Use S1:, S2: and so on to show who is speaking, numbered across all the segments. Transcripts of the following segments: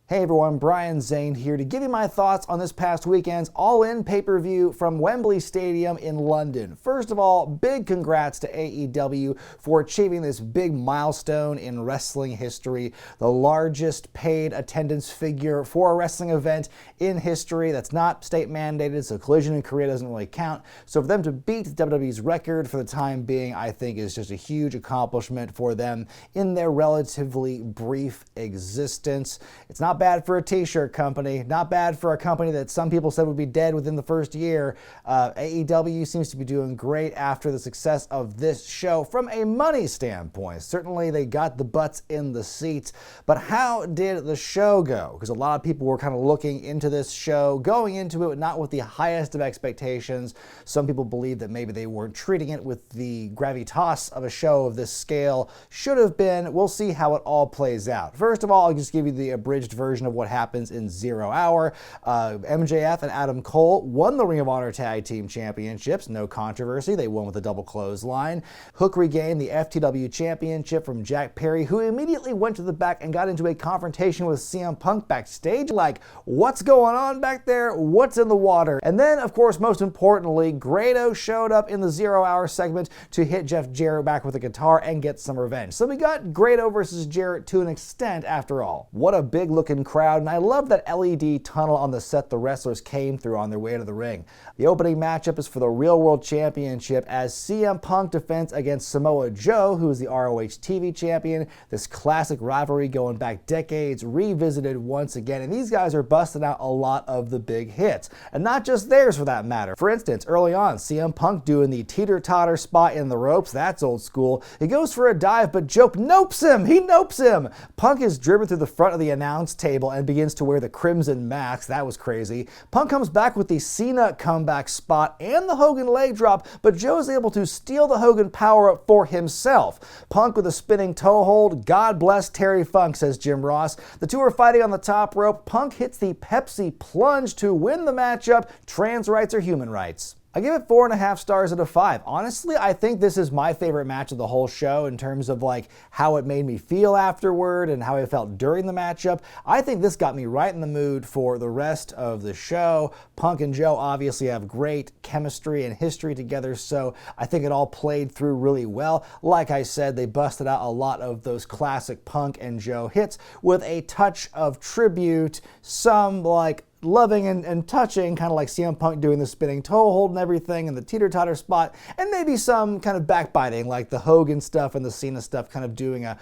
S1: Hey everyone, Brian Zane here to give you my thoughts on this past weekend's All In pay-per-view from Wembley Stadium in London. First of all, big congrats to AEW for achieving this big milestone in wrestling history, the largest paid attendance figure for a wrestling event in history. That's not state mandated, so Collision in Korea doesn't really count. So for them to beat WWE's record for the time being, I think is just a huge accomplishment for them in their relatively brief existence. It's not bad for a t-shirt company, not bad for a company that some people said would be dead within the first year. AEW seems to be doing great after the success of this show from a money standpoint. Certainly they got the butts in the seats, but how did the show go? Because a lot of people were kind of looking into this show, going into it not with the highest of expectations. Some people believe that maybe they weren't treating it with the gravitas of a show of this scale should have been. We'll see how it all plays out. First of all, I'll just give you the abridged version of what happens in 0 Hour. MJF and Adam Cole won the Ring of Honor Tag Team Championships, no controversy. They won with a double clothesline. Hook regained the FTW Championship from Jack Perry, who immediately went to the back and got into a confrontation with CM Punk backstage. Like, what's going on back there? What's in the water? And then, of course, most importantly, Grado showed up in the 0 Hour segment to hit Jeff Jarrett back with a guitar and get some revenge. So we got Grado versus Jarrett to an extent after all. What a big looking crowd, and I love that LED tunnel on the set the wrestlers came through on their way to the ring. The opening matchup is for the Real World Championship as CM Punk defends against Samoa Joe, who is the ROH TV champion. This classic rivalry going back decades, revisited once again, and these guys are busting out a lot of the big hits, and not just theirs for that matter. For instance, early on, CM Punk doing the teeter-totter spot in the ropes. That's old school. He goes for a dive, but Joe nopes him. He nopes him. Punk is driven through the front of the announce table and begins to wear the crimson mask. That was crazy. Punk comes back with the Cena comeback spot and the Hogan leg drop, but Joe is able to steal the Hogan power-up for himself. Punk with a spinning toe hold. God bless Terry Funk, says Jim Ross. The two are fighting on the top rope. Punk hits the Pepsi plunge to win the matchup. Trans rights are human rights. I give it 4.5 stars out of 5. Honestly, I think this is my favorite match of the whole show in terms of like how it made me feel afterward and how I felt during the matchup. I think this got me right in the mood for the rest of the show. Punk and Joe obviously have great chemistry and history together, so I think it all played through really well. Like I said, they busted out a lot of those classic Punk and Joe hits with a touch of tribute, some like loving and touching, kind of like CM Punk doing the spinning toe hold and everything and the teeter-totter spot, and maybe some kind of backbiting like the Hogan stuff and the Cena stuff, kind of doing a,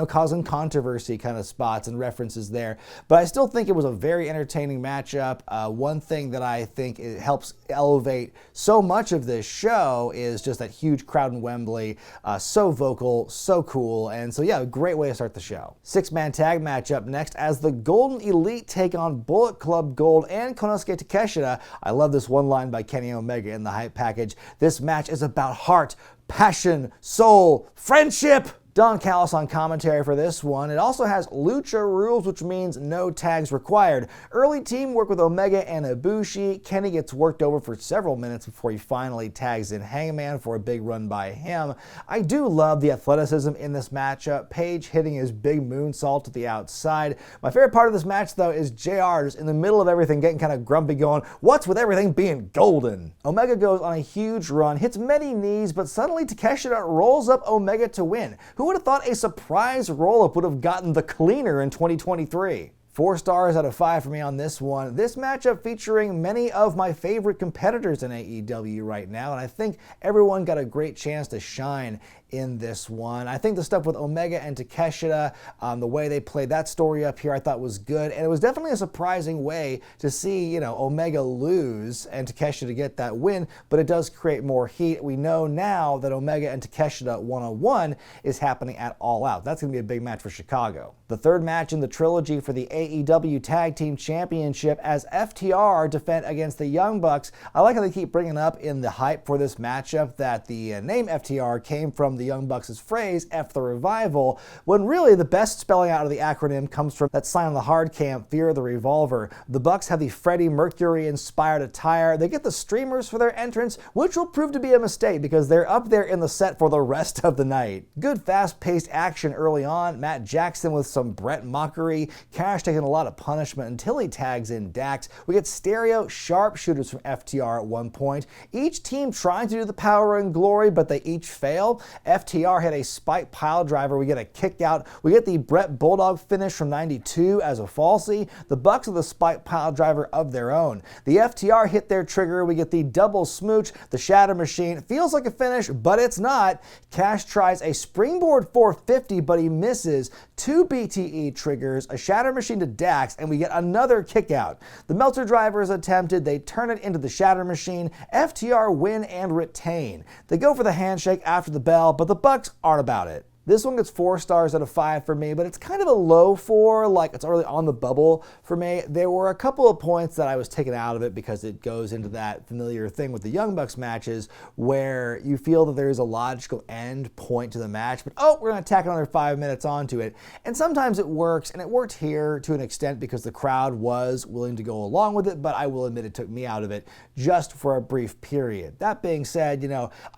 S1: causing controversy kind of spots and references there. But I still think it was a very entertaining matchup. One thing that I think it helps elevate so much of this show is just that huge crowd in Wembley, so vocal, so cool, and so yeah, a great way to start the show. 6-man tag matchup next as the Golden Elite take on Bullet Club Gold and Konosuke Takeshita. I love this one line by Kenny Omega in the hype package. This match is about heart, passion, soul, friendship. Don Callis on commentary for this one. It also has Lucha rules, which means no tags required. Early teamwork with Omega and Ibushi. Kenny gets worked over for several minutes before he finally tags in Hangman for a big run by him. I do love the athleticism in this matchup. Page hitting his big moonsault to the outside. My favorite part of this match, though, is JR just in the middle of everything getting kind of grumpy going, what's with everything being golden? Omega goes on a huge run, hits many knees, but suddenly Takeshita rolls up Omega to win. Who would have thought a surprise roll-up would have gotten the cleaner in 2023? 4 stars out of 5 for me on this one. This matchup featuring many of my favorite competitors in AEW right now, and I think everyone got a great chance to shine in this one. I think the stuff with Omega and Takeshita, the way they played that story up here, I thought was good, and it was definitely a surprising way to see, Omega lose and Takeshita get that win, but it does create more heat. We know now that Omega and Takeshita one-on-one is happening at All Out. That's going to be a big match for Chicago. The third match in the trilogy for the AEW Tag Team Championship as FTR defend against the Young Bucks. I like how they keep bringing up in the hype for this matchup that the name FTR came from the Young Bucks' phrase, F the Revival, when really the best spelling out of the acronym comes from that sign on the hard cam, Fear the Revolver. The Bucks have the Freddie Mercury-inspired attire. They get the streamers for their entrance, which will prove to be a mistake because they're up there in the set for the rest of the night. Good fast-paced action early on, Matt Jackson with some Brett mockery, Cash taking a lot of punishment until he tags in Dax. We get stereo sharpshooters from FTR at one point. Each team trying to do the power and glory, but they each fail. FTR hit a spike pile driver. We get a kick out. We get the Brett Bulldog finish from 92 as a falsie. The Bucks with a spike pile driver of their own. The FTR hit their trigger. We get the double smooch. The Shatter Machine feels like a finish, but it's not. Cash tries a springboard 450, but he misses. 2 BTE triggers, a Shatter Machine to Dax, and we get another kick out. The Meltzer driver is attempted. They turn it into the Shatter Machine. FTR win and retain. They go for the handshake after the bell, but the Bucks aren't about it. This one gets 4 stars out of 5 for me, but it's kind of a low 4, like it's already on the bubble for me. There were a couple of points that I was taken out of it because it goes into that familiar thing with the Young Bucks matches where you feel that there's a logical end point to the match, but we're going to tack another 5 minutes onto it. And sometimes it works, and it worked here to an extent because the crowd was willing to go along with it, but I will admit it took me out of it just for a brief period. That being said,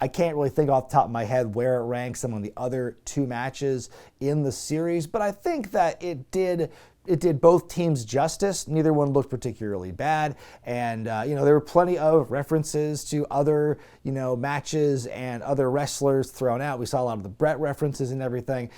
S1: I can't really think off the top of my head where it ranks among the other 2 matches in the series, but I think that it did both teams justice. Neither one looked particularly bad, and there were plenty of references to other matches and other wrestlers thrown out. We saw a lot of the Brett references and everything,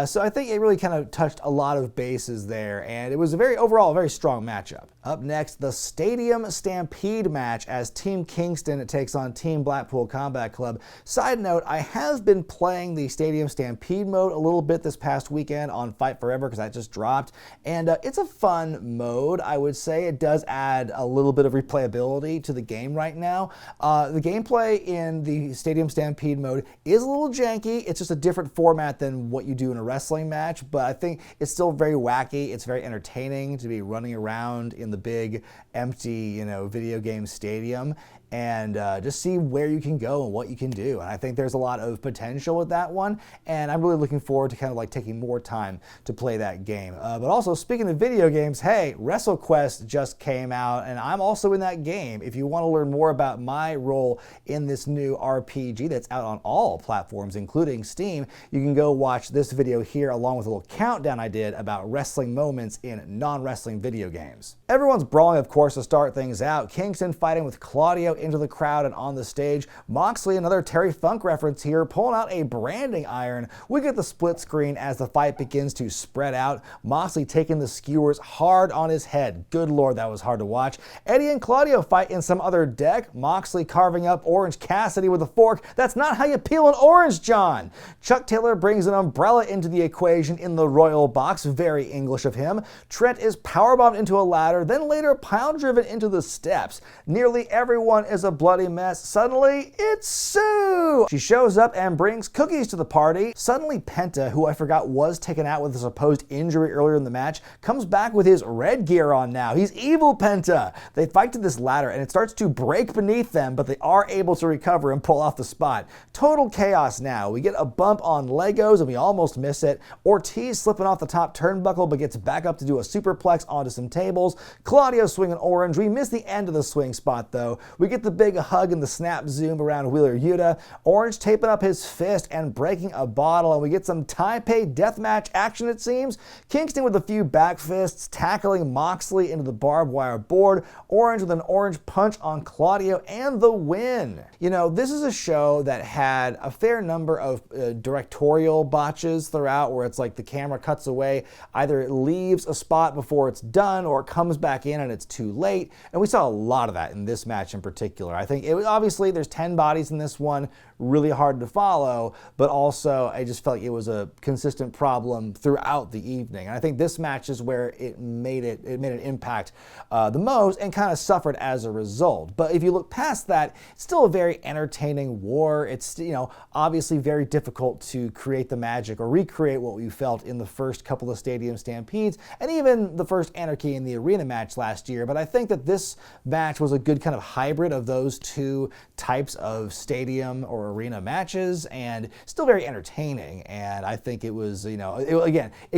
S1: so I think it really kind of touched a lot of bases there, and it was overall a very strong matchup. Up next, the Stadium Stampede match as Team Kingston takes on Team Blackpool Combat Club. Side note, I have been playing the Stadium Stampede mode a little bit this past weekend on Fight Forever because that just dropped, and it's a fun mode, I would say. It does add a little bit of replayability to the game right now. The gameplay in the Stadium Stampede mode is a little janky. It's just a different format than what you do in a wrestling match, but I think it's still very wacky. It's very entertaining to be running around in the big, empty, video game stadium and just see where you can go and what you can do. And I think there's a lot of potential with that one, and I'm really looking forward to kind of like taking more time to play that game. But also, speaking of video games, hey, WrestleQuest just came out, and I'm also in that game. If you want to learn more about my role in this new RPG that's out on all platforms, including Steam, you can go watch this video here along with a little countdown I did about wrestling moments in non-wrestling video games. Everyone's brawling, of course, to start things out. Kingston fighting with Claudio into the crowd and on the stage. Moxley, another Terry Funk reference here, pulling out a branding iron. We get the split screen as the fight begins to spread out. Moxley taking the skewers hard on his head. Good Lord, that was hard to watch. Eddie and Claudio fight in some other deck. Moxley carving up Orange Cassidy with a fork. That's not how you peel an orange, John. Chuck Taylor brings an umbrella into the equation in the Royal Box. Very English of him. Trent is powerbombed into a ladder, then later pile driven into the steps. Nearly everyone is a bloody mess. Suddenly, it's Sue! She shows up and brings cookies to the party. Suddenly, Penta, who I forgot was taken out with a supposed injury earlier in the match, comes back with his red gear on now. He's evil Penta! They fight to this ladder and it starts to break beneath them, but they are able to recover and pull off the spot. Total chaos now. We get a bump on Legos and we almost miss it. Ortiz slipping off the top turnbuckle but gets back up to do a superplex onto some tables. Claudio swinging orange. We miss the end of the swing spot though. We get the big hug and the snap zoom around Wheeler Yuta. Orange taping up his fist and breaking a bottle, and we get some Taipei deathmatch action it seems. Kingston with a few back fists, tackling Moxley into the barbed wire board. Orange with an orange punch on Claudio and the win. This is a show that had a fair number of directorial botches throughout where it's like the camera cuts away. Either it leaves a spot before it's done or it comes back in and it's too late. And we saw a lot of that in this match in particular. I think it was obviously there's 10 bodies in this one, really hard to follow, but also I just felt like it was a consistent problem throughout the evening. And I think this match is where it made an impact the most and kind of suffered as a result. But if you look past that, it's still a very entertaining war. It's obviously very difficult to create the magic or recreate what we felt in the first couple of Stadium Stampedes and even the first Anarchy in the Arena match last year. But I think that this match was a good kind of hybrid of those two types of stadium or arena matches, and still very entertaining. And I think it was, it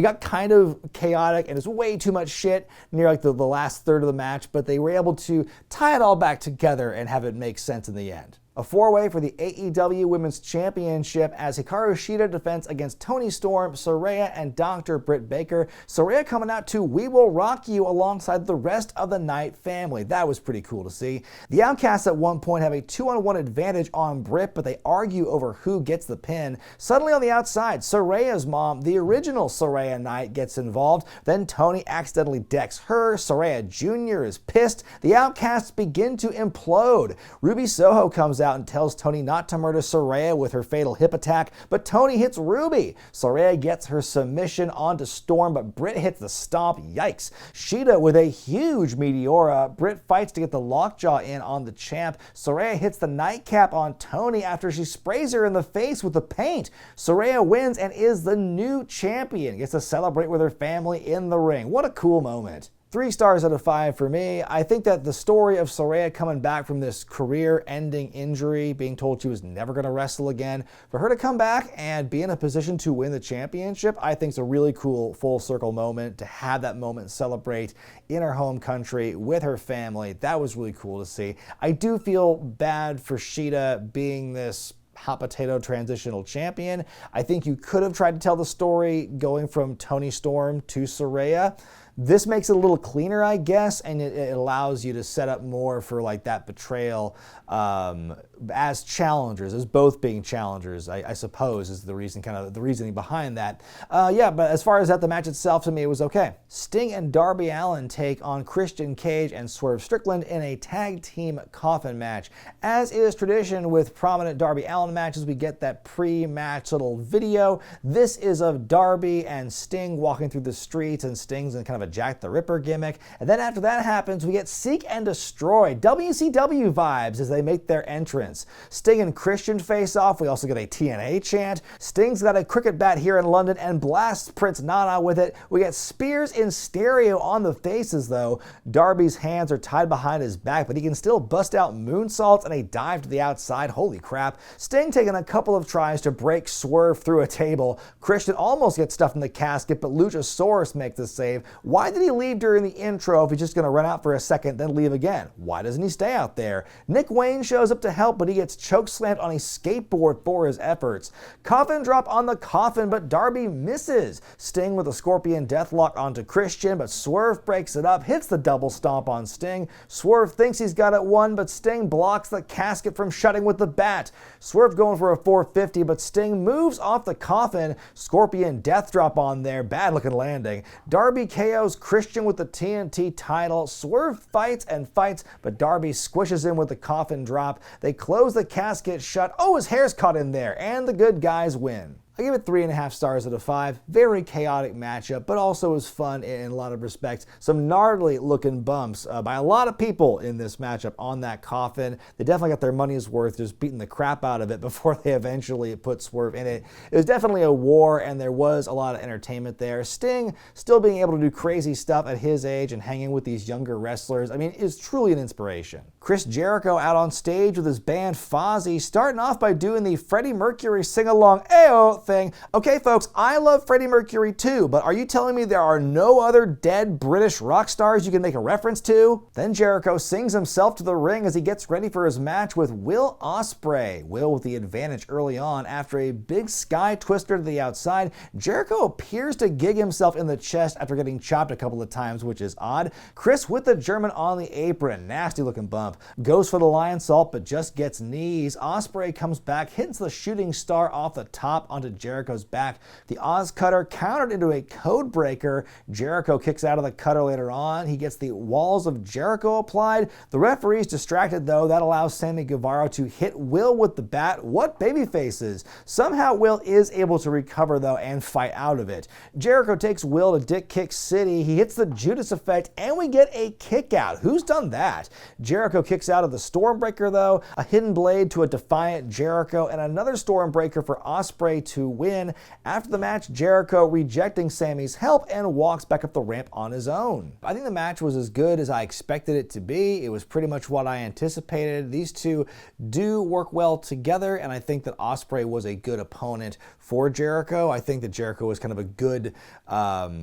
S1: got kind of chaotic and it's way too much shit near like the last third of the match, but they were able to tie it all back together and have it make sense in the end. A four-way for the AEW Women's Championship as Hikaru Shida defends against Toni Storm, Saraya, and Dr. Britt Baker. Saraya coming out to "We Will Rock You" alongside the rest of the Knight family. That was pretty cool to see. The Outcasts at one point have a 2-on-1 advantage on Britt, but they argue over who gets the pin. Suddenly on the outside, Saraya's mom, the original Saraya Knight, gets involved. Then Toni accidentally decks her. Saraya Jr. is pissed. The Outcasts begin to implode. Ruby Soho comes out and tells Toni not to murder Saraya with her fatal hip attack, but Toni hits Ruby. Saraya gets her submission onto Storm, but Britt hits the stomp. Yikes. Shida with a huge Meteora. Britt fights to get the lockjaw in on the champ. Saraya hits the nightcap on Toni after she sprays her in the face with the paint. Saraya wins and is the new champion. Gets to celebrate with her family in the ring. What a cool moment. 3 stars out of 5 for me. I think that the story of Saraya coming back from this career-ending injury, being told she was never going to wrestle again, for her to come back and be in a position to win the championship, I think is a really cool full-circle moment to have that moment celebrate in her home country with her family. That was really cool to see. I do feel bad for Shida being this hot potato transitional champion. I think you could have tried to tell the story going from Toni Storm to Saraya. This makes it a little cleaner, I guess, and it allows you to set up more for like that betrayal as challengers, as both being challengers, I suppose, is the reason, kind of the reasoning behind that. But as far as that, the match itself, to me, it was okay. Sting and Darby Allin take on Christian Cage and Swerve Strickland in a tag team coffin match. As is tradition with prominent Darby Allin matches, we get that pre-match little video. This is of Darby and Sting walking through the streets, and Sting's in kind of a Jack the Ripper gimmick. And then after that happens, we get Seek and Destroy, WCW vibes as they make their entrance. Sting and Christian face off. We also get a TNA chant. Sting's got a cricket bat here in London and blasts Prince Nana with it. We get spears in stereo on the faces though. Darby's hands are tied behind his back, but he can still bust out moonsaults and a dive to the outside. Holy crap. Sting taking a couple of tries to break Swerve through a table. Christian almost gets stuffed in the casket, but Luchasaurus makes the save. Why did he leave during the intro if he's just going to run out for a second then leave again? Why doesn't he stay out there? Nick Wayne shows up to help, but he gets chokeslammed on a skateboard for his efforts. Coffin drop on the Coffin, but Darby misses. Sting with a Scorpion Deathlock onto Christian, but Swerve breaks it up, hits the double stomp on Sting. Swerve thinks he's got it won, but Sting blocks the casket from shutting with the bat. Swerve going for a 450, but Sting moves off the Coffin. Scorpion Death Drop on there, bad looking landing. Darby KOs Christian with the TNT title. Swerve fights and fights, but Darby squishes him with the Coffin drop. They close the casket shut. Oh, his hair's caught in there, and the good guys win. I give it 3.5 stars out of 5. Very chaotic matchup, but also was fun in a lot of respects. Some gnarly looking bumps by a lot of people in this matchup on that Coffin. They definitely got their money's worth just beating the crap out of it before they eventually put Swerve in it. It was definitely a war, and there was a lot of entertainment there. Sting still being able to do crazy stuff at his age and hanging with these younger wrestlers, I mean, is truly an inspiration. Chris Jericho out on stage with his band Fozzy, starting off by doing the Freddie Mercury sing-along "Ayo" thing. Okay, folks, I love Freddie Mercury too, but are you telling me there are no other dead British rock stars you can make a reference to? Then Jericho sings himself to the ring as he gets ready for his match with Will Ospreay. Will with the advantage early on after a big sky twister to the outside. Jericho appears to gig himself in the chest after getting chopped a couple of times, which is odd. Chris with the German on the apron. Nasty looking bump. Goes for the lion salt, but just gets knees. Ospreay comes back, hits the shooting star off the top onto Jericho's back. The Oz Cutter countered into a code breaker. Jericho kicks out of the cutter later on. He gets the walls of Jericho applied. The referee's distracted though. That allows Sammy Guevara to hit Will with the bat. What baby faces. Somehow Will is able to recover though and fight out of it. Jericho takes Will to Dick Kick City. He hits the Judas effect and we get a kick out. Who's done that? Jericho kicks out of the Stormbreaker though, a hidden blade to a defiant Jericho, and another Stormbreaker for Ospreay to win. After the match, Jericho rejecting Sammy's help and walks back up the ramp on his own. I think the match was as good as I expected it to be. It was pretty much what I anticipated. These two do work well together, and I think that Ospreay was a good opponent for Jericho. I think that Jericho was kind of a good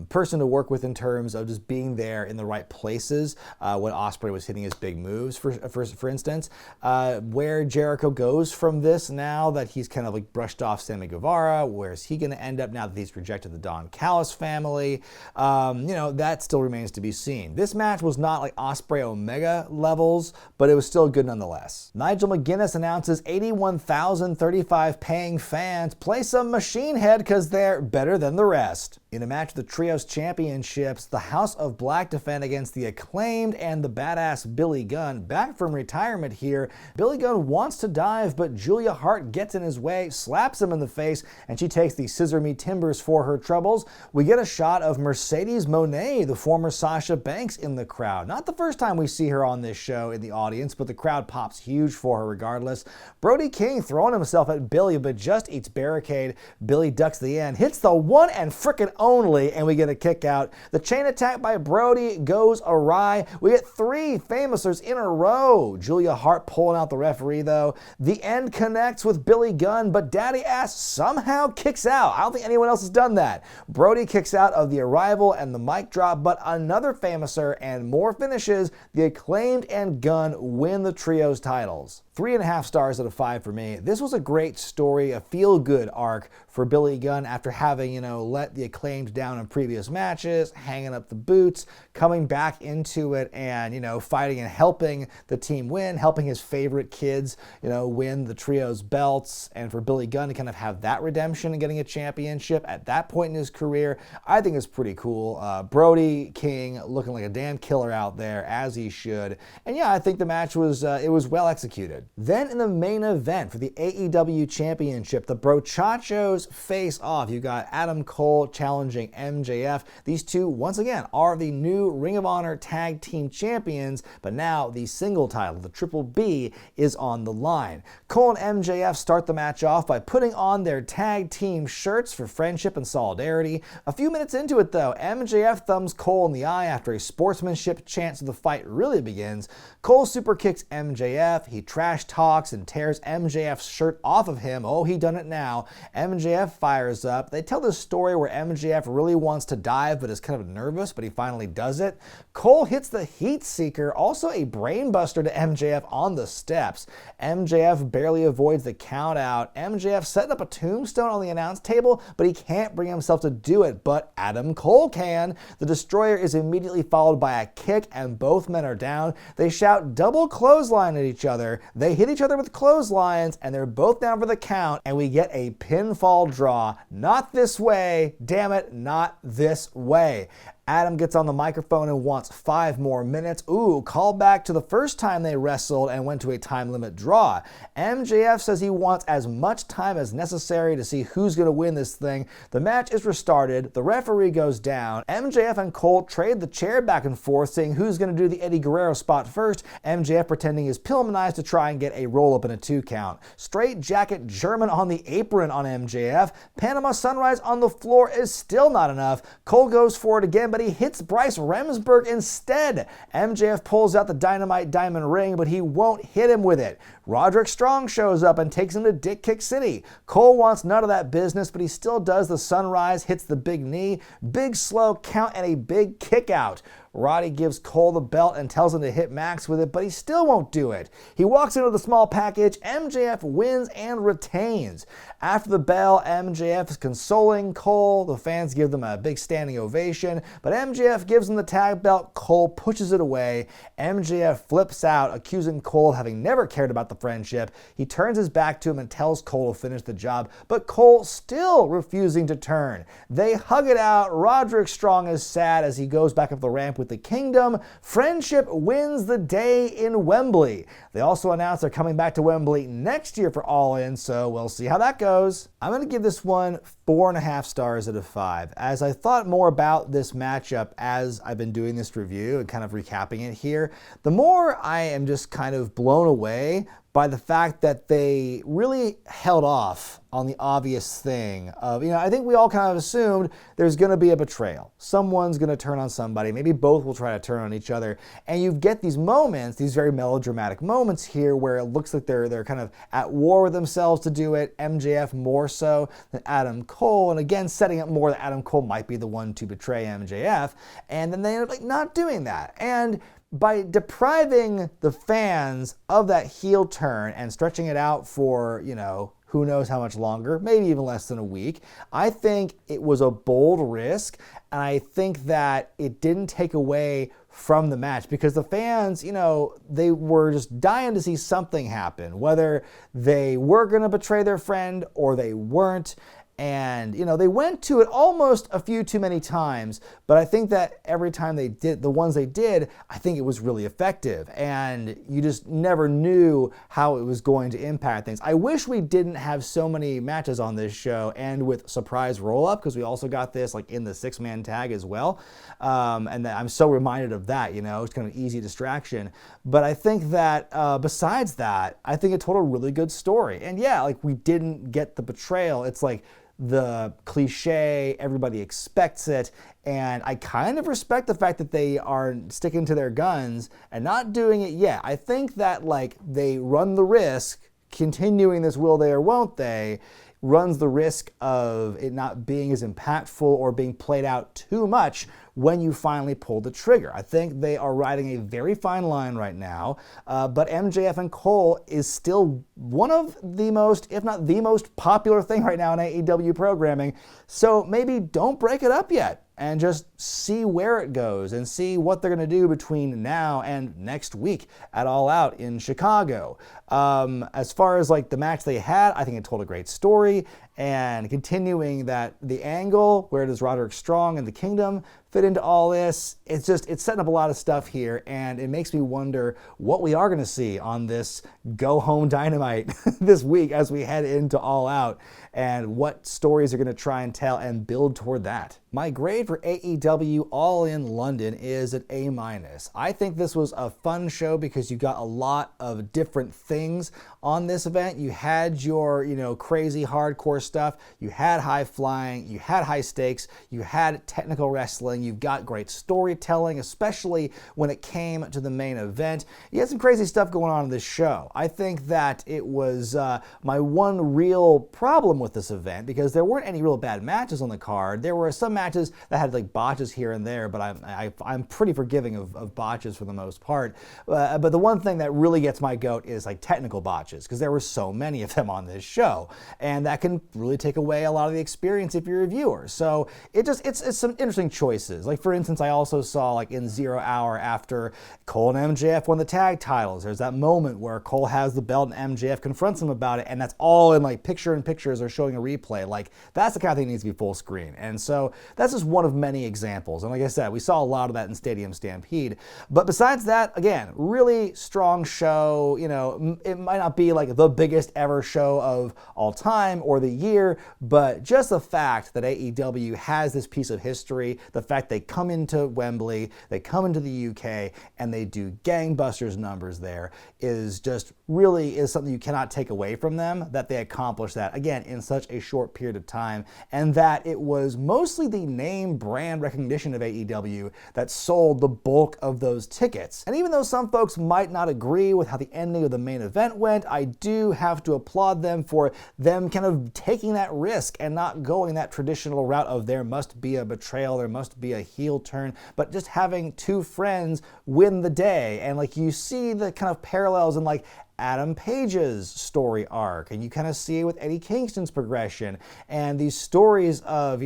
S1: person to work with in terms of just being there in the right places when Ospreay was hitting his big moves, for instance. Where Jericho goes from this now that he's kind of like brushed off Sammy Guevara, where's he going to end up now that he's rejected the Don Callis family? That still remains to be seen. This match was not like Ospreay Omega levels, but it was still good nonetheless. Nigel McGuinness announces 81,035 paying fans play some Machine Head because they're better than the rest. In a match of the Trios Championships, the House of Black defend against the Acclaimed and the badass Billy Gunn. Back from retirement here, Billy Gunn wants to dive, but Julia Hart gets in his way, slaps him in the face, and she takes the scissor me timbers for her troubles. We get a shot of Mercedes Moné, the former Sasha Banks, in the crowd. Not the first time we see her on this show in the audience, but the crowd pops huge for her regardless. Brody King throwing himself at Billy, but just eats barricade. Billy ducks the end, hits the one and frickin' only, and we get a kick out. The chain attack by Brody goes awry. We get 3 Famousers in a row. Julia Hart pulling out the referee though. The end connects with Billy Gunn, but Daddy Ass somehow kicks out. I don't think anyone else has done that. Brody kicks out of the Arrival and the mic drop, but another Famouser and more finishes. The Acclaimed and Gunn win the Trios titles. 3.5 stars out of 5 for me. This was a great story, a feel-good arc for Billy Gunn after having, let the Acclaimed down in previous matches, hanging up the boots, coming back into it and, fighting and helping the team win, helping his favorite kids, win the Trios belts, and for Billy Gunn to kind of have that redemption and getting a championship at that point in his career, I think is pretty cool. Brody King looking like a damn killer out there, as he should. And yeah, I think the match was, it was well executed. Then in the main event for the AEW Championship, the Brochachos face off. You got Adam Cole challenging MJF. These two, once again, are the new Ring of Honor Tag Team Champions, but now the single title, the Triple B, is on the line. Cole and MJF start the match off by putting on their tag team shirts for friendship and solidarity. A few minutes into it, though, MJF thumbs Cole in the eye after a sportsmanship chance of the fight really begins. Cole super kicks MJF. He trash talks and tears MJF's shirt off of him. Oh, he done it now. MJF fires up. They tell this story where MJF really wants to dive but is kind of nervous, but he finally does it. Cole hits the Heat Seeker, also a brainbuster to MJF on the steps. MJF barely avoids the count out. MJF setting up a tombstone on the announce table, but he can't bring himself to do it, but Adam Cole can. The Destroyer is immediately followed by a kick and both men are down. They shout double clothesline at each other. They hit each other with clotheslines, and they're both down for the count, and we get a pinfall draw. Not this way. Damn it, not this way. Adam gets on the microphone and wants 5 more minutes. Ooh, call back to the first time they wrestled and went to a time limit draw. MJF says he wants as much time as necessary to see who's going to win this thing. The match is restarted. The referee goes down. MJF and Cole trade the chair back and forth, saying who's going to do the Eddie Guerrero spot first. MJF pretending he's Pillmanized to try and get a roll-up and a 2 count. Straight jacket German on the apron on MJF. Panama Sunrise on the floor is still not enough. Cole goes for it again, but he hits Bryce Remsburg instead. MJF pulls out the Dynamite Diamond Ring, but he won't hit him with it. Roderick Strong shows up and takes him to Dick Kick City. Cole wants none of that business, but he still does the Sunrise, hits the big knee, big slow count, and a big kick out. Roddy gives Cole the belt and tells him to hit Max with it, but he still won't do it. He walks into the small package. MJF wins and retains. After the bell, MJF is consoling Cole. The fans give them a big standing ovation, but MJF gives him the tag belt. Cole pushes it away. MJF flips out, accusing Cole of having never cared about the friendship. He turns his back to him and tells Cole to finish the job, but Cole still refusing to turn. They hug it out. Roderick Strong is sad as he goes back up the ramp with the Kingdom. Friendship wins the day in Wembley. They also announced they're coming back to Wembley next year for All In, so we'll see how that goes. I'm going to give this one 4.5 stars out of 5. As I thought more about this matchup as I've been doing this review and kind of recapping it here, the more I am just kind of blown away by the fact that they really held off on the obvious thing of, I think we all kind of assumed there's going to be a betrayal. Someone's going to turn on somebody. Maybe both will try to turn on each other. And you get these moments, these very melodramatic moments here where it looks like they're kind of at war with themselves to do it. MJF more so than Adam Cole. And again, setting up more that Adam Cole might be the one to betray MJF. And then they end up not doing that. And by depriving the fans of that heel turn and stretching it out for, who knows how much longer, maybe even less than a week, I think it was a bold risk, and I think that it didn't take away from the match because the fans, they were just dying to see something happen, whether they were going to betray their friend or they weren't. And, they went to it almost a few too many times, but I think that every time they did, the ones they did, I think it was really effective. And you just never knew how it was going to impact things. I wish we didn't have so many matches on this show and with surprise roll-up, because we also got this in the 6-man tag as well. And I'm so reminded of that, it's kind of an easy distraction. But I think that besides that, I think it told a really good story. And yeah, we didn't get the betrayal. It's the cliche, everybody expects it, and I kind of respect the fact that they are sticking to their guns and not doing it yet. I think that they run the risk, continuing this will they or won't they, runs the risk of it not being as impactful or being played out too much when you finally pull the trigger. I think they are riding a very fine line right now, but MJF and Cole is still one of the most, if not the most popular thing right now in AEW programming, so maybe don't break it up yet and just see where it goes and see what they're going to do between now and next week at All Out in Chicago. As far as the match they had, I think it told a great story, and continuing that the angle, where does Roderick Strong and the Kingdom fit into all this, it's setting up a lot of stuff here, and it makes me wonder what we are going to see on this Go Home Dynamite this week as we head into All Out, and what stories are going to try and tell and build toward that. My grade for AEW All In London is an A-. I think this was a fun show because you got a lot of different things on this event. You had your, crazy hardcore stuff, you had high flying, you had high stakes, you had technical wrestling, you've got great storytelling, especially when it came to the main event. You had some crazy stuff going on in this show. I think that it was my one real problem with this event, because there weren't any real bad matches on the card. There were some matches that had botches here and there, but I'm pretty forgiving of botches for the most part. But the one thing that really gets my goat is technical botches, because there were so many of them on this show, and that can really take away a lot of the experience if you're a viewer. So it's some interesting choices. For instance, I also saw in 0 Hour, after Cole and MJF won the tag titles, there's that moment where Cole has the belt and MJF confronts him about it, and that's all in picture-in-pictures or showing a replay. That's the kind of thing that needs to be full screen. And so that's just one of many examples. And like I said, we saw a lot of that in Stadium Stampede. But besides that, again, really strong show. It might not be the biggest ever show of all time or the year, but just the fact that AEW has this piece of history, the fact they come into Wembley, they come into the UK, and they do gangbusters numbers there is something you cannot take away from them, that they accomplished that, again, in such a short period of time, and that it was mostly the name brand recognition of AEW that sold the bulk of those tickets. And even though some folks might not agree with how the ending of the main event went, I do have to applaud them for them kind of taking that risk and not going that traditional route of there must be a betrayal, there must be a heel turn, but just having two friends win the day. And you see the kind of parallels in Adam Page's story arc, and you kind of see it with Eddie Kingston's progression, and these stories of,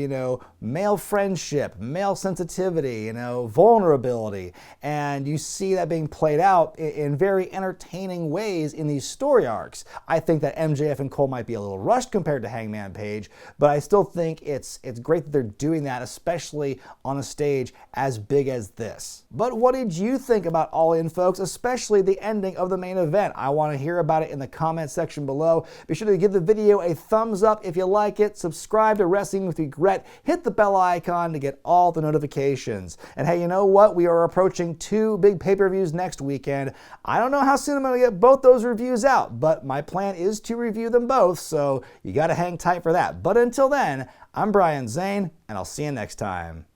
S1: male friendship, male sensitivity, vulnerability, and you see that being played out in very entertaining ways in these story arcs. I think that MJF and Cole might be a little rushed compared to Hangman Page, but I still think it's great that they're doing that, especially on a stage as big as this. But what did you think about All In, folks, especially the ending of the main event? I want want to hear about it in the comment section below. Be sure to give the video a thumbs up if you like it, subscribe to Wrestling with Regret, hit the bell icon to get all the notifications. And hey, you know what? We are approaching 2 big pay-per-views next weekend. I don't know how soon I'm going to get both those reviews out, but my plan is to review them both, so you got to hang tight for that. But until then, I'm Brian Zane, and I'll see you next time.